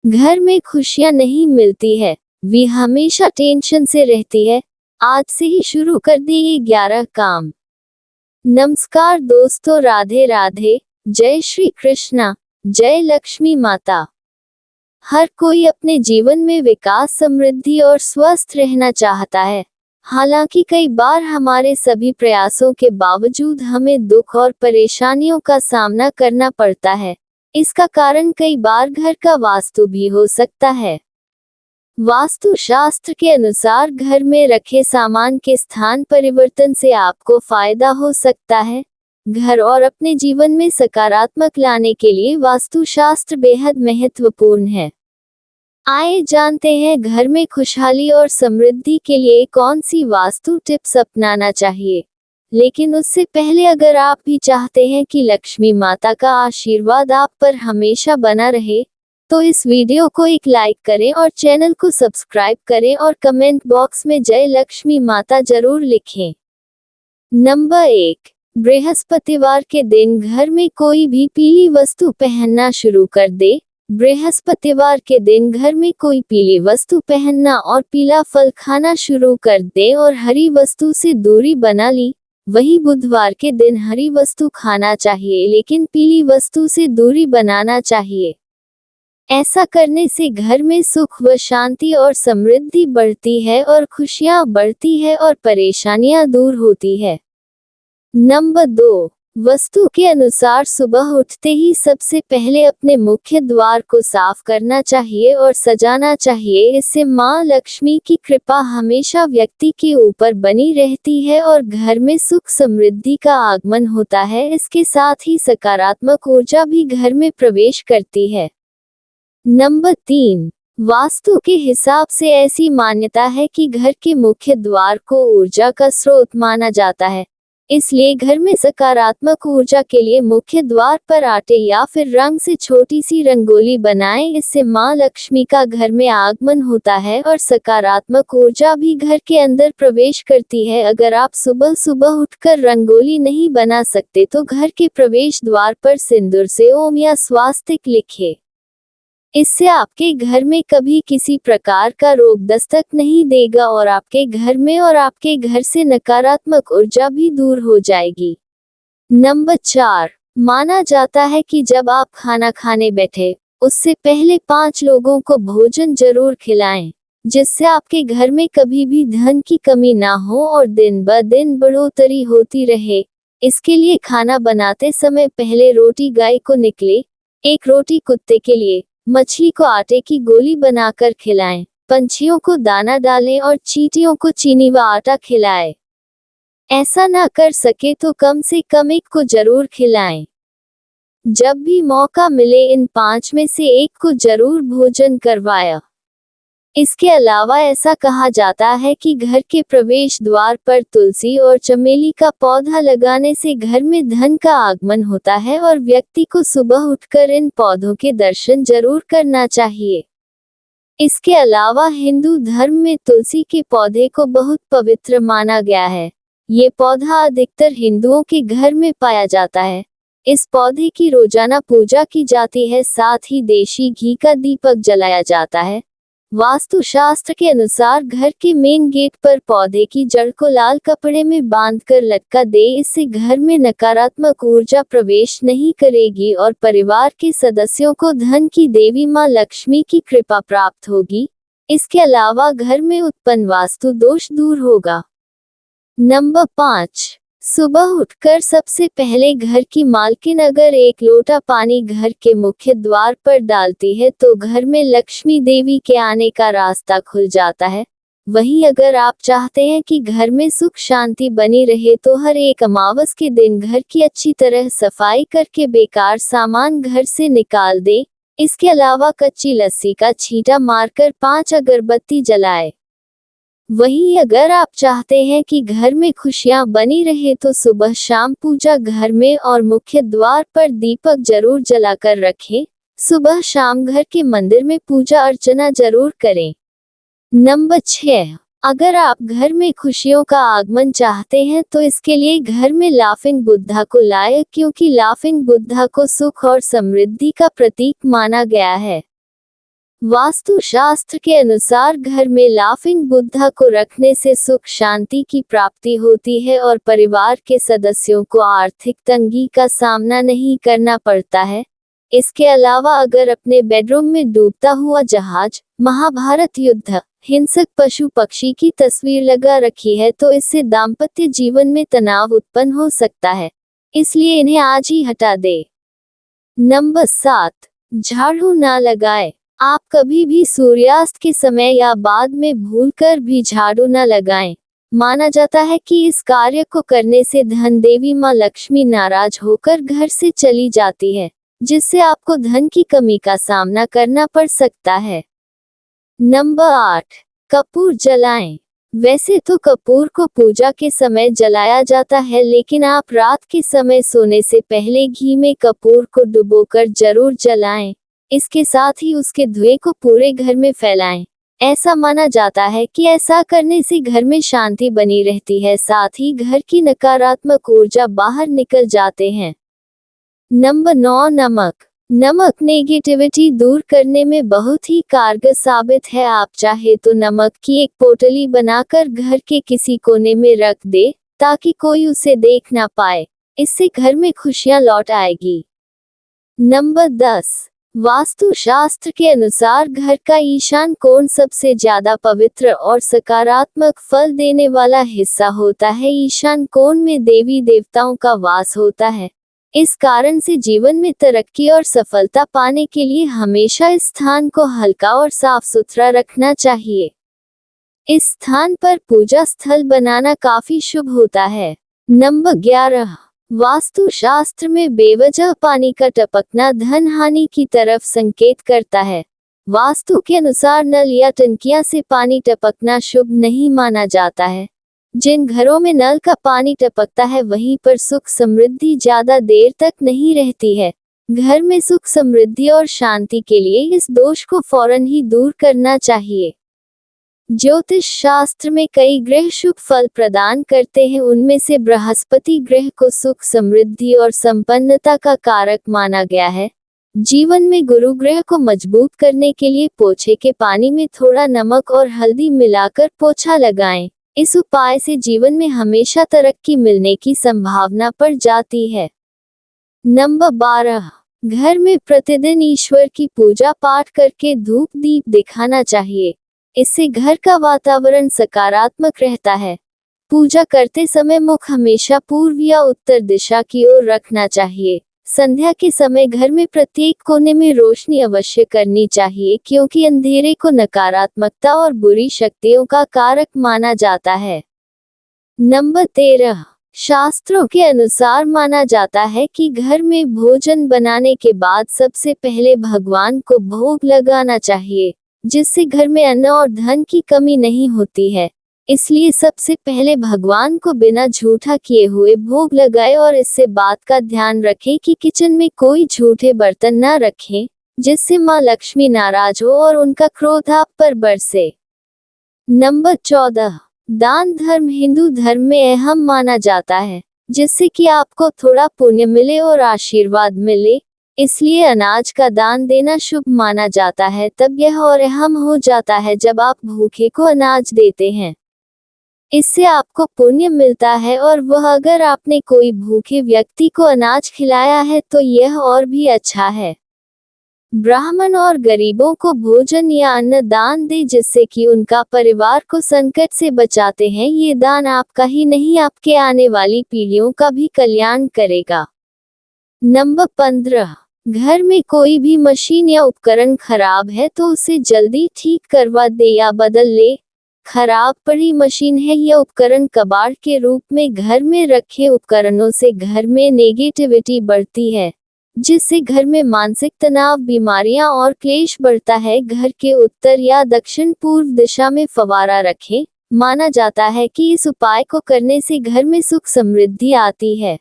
घर में खुशियां नहीं मिलती है, वे हमेशा टेंशन से रहती है। आज से ही शुरू कर दी ये 11 काम। नमस्कार दोस्तों, राधे राधे, जय श्री कृष्णा, जय लक्ष्मी माता। हर कोई अपने जीवन में विकास, समृद्धि और स्वस्थ रहना चाहता है। हालांकि कई बार हमारे सभी प्रयासों के बावजूद हमें दुख और परेशानियों का सामना करना पड़ता है। इसका कारण कई बार घर का वास्तु भी हो सकता है। वास्तु शास्त्र के अनुसार घर में रखे सामान के स्थान परिवर्तन से आपको फायदा हो सकता है। घर और अपने जीवन में सकारात्मक लाने के लिए वास्तु शास्त्र बेहद महत्वपूर्ण है। आइए जानते हैं घर में खुशहाली और समृद्धि के लिए कौन सी वास्तु टिप्स अपनाना चाहिए। लेकिन उससे पहले अगर आप भी चाहते हैं कि लक्ष्मी माता का आशीर्वाद आप पर हमेशा बना रहे, तो इस वीडियो को एक लाइक करें और चैनल को सब्सक्राइब करें और कमेंट बॉक्स में जय लक्ष्मी माता जरूर लिखें। नंबर 1, बृहस्पतिवार के दिन घर में कोई भी पीली वस्तु पहनना शुरू कर दे। बृहस्पतिवार के दिन घर में कोई पीली वस्तु पहनना और पीला फल खाना शुरू कर दे और हरी वस्तु से दूरी बना ली। वहीं बुधवार के दिन हरी वस्तु खाना चाहिए लेकिन पीली वस्तु से दूरी बनाना चाहिए। ऐसा करने से घर में सुख व शांति और समृद्धि बढ़ती है और खुशियां बढ़ती है और परेशानियां दूर होती है। नंबर 2, वास्तु के अनुसार सुबह उठते ही सबसे पहले अपने मुख्य द्वार को साफ करना चाहिए और सजाना चाहिए। इससे मां लक्ष्मी की कृपा हमेशा व्यक्ति के ऊपर बनी रहती है और घर में सुख समृद्धि का आगमन होता है। इसके साथ ही सकारात्मक ऊर्जा भी घर में प्रवेश करती है। नंबर 3, वास्तु के हिसाब से ऐसी मान्यता है कि घर के मुख्य द्वार को ऊर्जा का स्रोत माना जाता है। इसलिए घर में सकारात्मक ऊर्जा के लिए मुख्य द्वार पर आटे या फिर रंग से छोटी सी रंगोली बनाएं। इससे मां लक्ष्मी का घर में आगमन होता है और सकारात्मक ऊर्जा भी घर के अंदर प्रवेश करती है। अगर आप सुबह सुबह उठकर रंगोली नहीं बना सकते तो घर के प्रवेश द्वार पर सिंदूर से ओम या स्वास्तिक लिखें। इससे आपके घर में कभी किसी प्रकार का रोग दस्तक नहीं देगा और आपके घर में और आपके घर से नकारात्मक ऊर्जा भी दूर हो जाएगी। नंबर 4, माना जाता है कि जब आप खाना खाने बैठे उससे पहले 5 लोगों को भोजन जरूर खिलाएं, जिससे आपके घर में कभी भी धन की कमी ना हो और दिन ब दिन बढ़ोतरी होती रहे। इसके लिए खाना बनाते समय पहले रोटी गाय को निकले, 1 रोटी कुत्ते के लिए, मछली को आटे की गोली बनाकर खिलाएं, पंछियों को दाना डालें और चींटियों को चीनी व आटा खिलाएं। ऐसा ना कर सके तो कम से कम 1 को जरूर खिलाएं। जब भी मौका मिले इन 5 में से 1 को जरूर भोजन करवाया। इसके अलावा ऐसा कहा जाता है कि घर के प्रवेश द्वार पर तुलसी और चमेली का पौधा लगाने से घर में धन का आगमन होता है और व्यक्ति को सुबह उठकर इन पौधों के दर्शन जरूर करना चाहिए। इसके अलावा हिंदू धर्म में तुलसी के पौधे को बहुत पवित्र माना गया है। ये पौधा अधिकतर हिंदुओं के घर में पाया जाता है। इस पौधे की रोजाना पूजा की जाती है, साथ ही देशी घी का दीपक जलाया जाता है। वास्तु शास्त्र के अनुसार घर के मेन गेट पर पौधे की जड़ को लाल कपड़े में बांधकर लटका दे। इससे घर में नकारात्मक ऊर्जा प्रवेश नहीं करेगी और परिवार के सदस्यों को धन की देवी मां लक्ष्मी की कृपा प्राप्त होगी। इसके अलावा घर में उत्पन्न वास्तु दोष दूर होगा। नंबर 5, सुबह उठकर सबसे पहले घर की मालकिन अगर 1 लोटा पानी घर के मुख्य द्वार पर डालती है तो घर में लक्ष्मी देवी के आने का रास्ता खुल जाता है। वहीं अगर आप चाहते हैं कि घर में सुख शांति बनी रहे तो हर एक अमावस के दिन घर की अच्छी तरह सफाई करके बेकार सामान घर से निकाल दे। इसके अलावा कच्ची लस्सी का छींटा मारकर 5 अगरबत्ती जलाए। वहीं अगर आप चाहते हैं कि घर में खुशियां बनी रहे तो सुबह शाम पूजा घर में और मुख्य द्वार पर दीपक जरूर जलाकर रखें। सुबह शाम घर के मंदिर में पूजा अर्चना जरूर करें। नंबर 6, अगर आप घर में खुशियों का आगमन चाहते हैं तो इसके लिए घर में लाफिंग बुद्धा को लाएं, क्योंकि लाफिंग बुद्धा को सुख और समृद्धि का प्रतीक माना गया है। वास्तु शास्त्र के अनुसार घर में लाफिंग बुद्धा को रखने से सुख शांति की प्राप्ति होती है और परिवार के सदस्यों को आर्थिक तंगी का सामना नहीं करना पड़ता है। इसके अलावा अगर अपने बेडरूम में डूबता हुआ जहाज, महाभारत युद्ध, हिंसक पशु पक्षी की तस्वीर लगा रखी है तो इससे दाम्पत्य जीवन में तनाव उत्पन्न हो सकता है, इसलिए इन्हें आज ही हटा दे। नंबर 7, झाड़ू ना लगाए। आप कभी भी सूर्यास्त के समय या बाद में भूलकर भी झाड़ू न लगाएं। माना जाता है कि इस कार्य को करने से धन देवी मां लक्ष्मी नाराज होकर घर से चली जाती है, जिससे आपको धन की कमी का सामना करना पड़ सकता है। नंबर 8, कपूर जलाएं। वैसे तो कपूर को पूजा के समय जलाया जाता है, लेकिन आप रात के समय सोने से पहले घी में कपूर को डुबोकर जरूर जलाएं। इसके साथ ही उसके धुएं को पूरे घर में फैलाएं। ऐसा माना जाता है कि ऐसा करने से घर में शांति बनी रहती है, साथ ही घर की नकारात्मक ऊर्जा बाहर निकल जाते हैं। नंबर 9, नमक। नमक नेगेटिविटी दूर करने में बहुत ही कारगर साबित है। आप चाहे तो नमक की एक पोटली बनाकर घर के किसी कोने में रख दे, ताकि कोई उसे देख ना पाए। इससे घर में खुशियां लौट आएगी। नंबर 10, वास्तु शास्त्र के अनुसार घर का ईशान कोण सबसे ज्यादा पवित्र और सकारात्मक फल देने वाला हिस्सा होता है। ईशान कोण में देवी देवताओं का वास होता है। इस कारण से जीवन में तरक्की और सफलता पाने के लिए हमेशा इस स्थान को हल्का और साफ सुथरा रखना चाहिए। इस स्थान पर पूजा स्थल बनाना काफी शुभ होता है। नंबर 11, वास्तु शास्त्र में बेवजह पानी का टपकना धन हानि की तरफ संकेत करता है। वास्तु के अनुसार नल या टंकियां से पानी टपकना शुभ नहीं माना जाता है। जिन घरों में नल का पानी टपकता है वहीं पर सुख समृद्धि ज्यादा देर तक नहीं रहती है। घर में सुख समृद्धि और शांति के लिए इस दोष को फौरन ही दूर करना चाहिए। ज्योतिष शास्त्र में कई ग्रह शुभ फल प्रदान करते हैं। उनमें से बृहस्पति ग्रह को सुख समृद्धि और संपन्नता का कारक माना गया है। जीवन में गुरु ग्रह को मजबूत करने के लिए पोछे के पानी में थोड़ा नमक और हल्दी मिलाकर पोछा लगाएं। इस उपाय से जीवन में हमेशा तरक्की मिलने की संभावना बढ़ जाती है। नंबर 12, घर में प्रतिदिन ईश्वर की पूजा पाठ करके धूप दीप दिखाना चाहिए। इससे घर का वातावरण सकारात्मक रहता है। पूजा करते समय मुख हमेशा पूर्व या उत्तर दिशा की ओर रखना चाहिए। संध्या के समय घर में प्रत्येक कोने में रोशनी अवश्य करनी चाहिए, क्योंकि अंधेरे को नकारात्मकता और बुरी शक्तियों का कारक माना जाता है। नंबर 13, शास्त्रों के अनुसार माना जाता है कि घर में भोजन बनाने के बाद सबसे पहले भगवान को भोग लगाना चाहिए, जिससे घर में अन्न और धन की कमी नहीं होती है। इसलिए सबसे पहले भगवान को बिना झूठा किए हुए भोग लगाए और इससे बात का ध्यान रखें कि किचन में कोई झूठे बर्तन न रखें, जिससे मां लक्ष्मी नाराज हो और उनका क्रोध आप पर बरसे। नंबर 14, दान धर्म हिंदू धर्म में अहम माना जाता है, जिससे कि आपको थोड़ा पुण्य मिले और आशीर्वाद मिले। इसलिए अनाज का दान देना शुभ माना जाता है। तब यह और अहम हो जाता है जब आप भूखे को अनाज देते हैं। इससे आपको पुण्य मिलता है, और वह अगर आपने कोई भूखे व्यक्ति को अनाज खिलाया है तो यह और भी अच्छा है। ब्राह्मण और गरीबों को भोजन या अन्न दान दे, जिससे कि उनका परिवार को संकट से बचाते हैं। ये दान आपका ही नहीं, आपके आने वाली पीढ़ियों का भी कल्याण करेगा। नंबर 15, घर में कोई भी मशीन या उपकरण खराब है तो उसे जल्दी ठीक करवा दे या बदल ले। खराब पड़ी मशीन है या उपकरण कबाड़ के रूप में घर में रखे उपकरणों से घर में नेगेटिविटी बढ़ती है, जिससे घर में मानसिक तनाव, बीमारियां और क्लेश बढ़ता है। घर के उत्तर या दक्षिण पूर्व दिशा में फव्वारा रखें। माना जाता है कि इस उपाय को करने से घर में सुख समृद्धि आती है।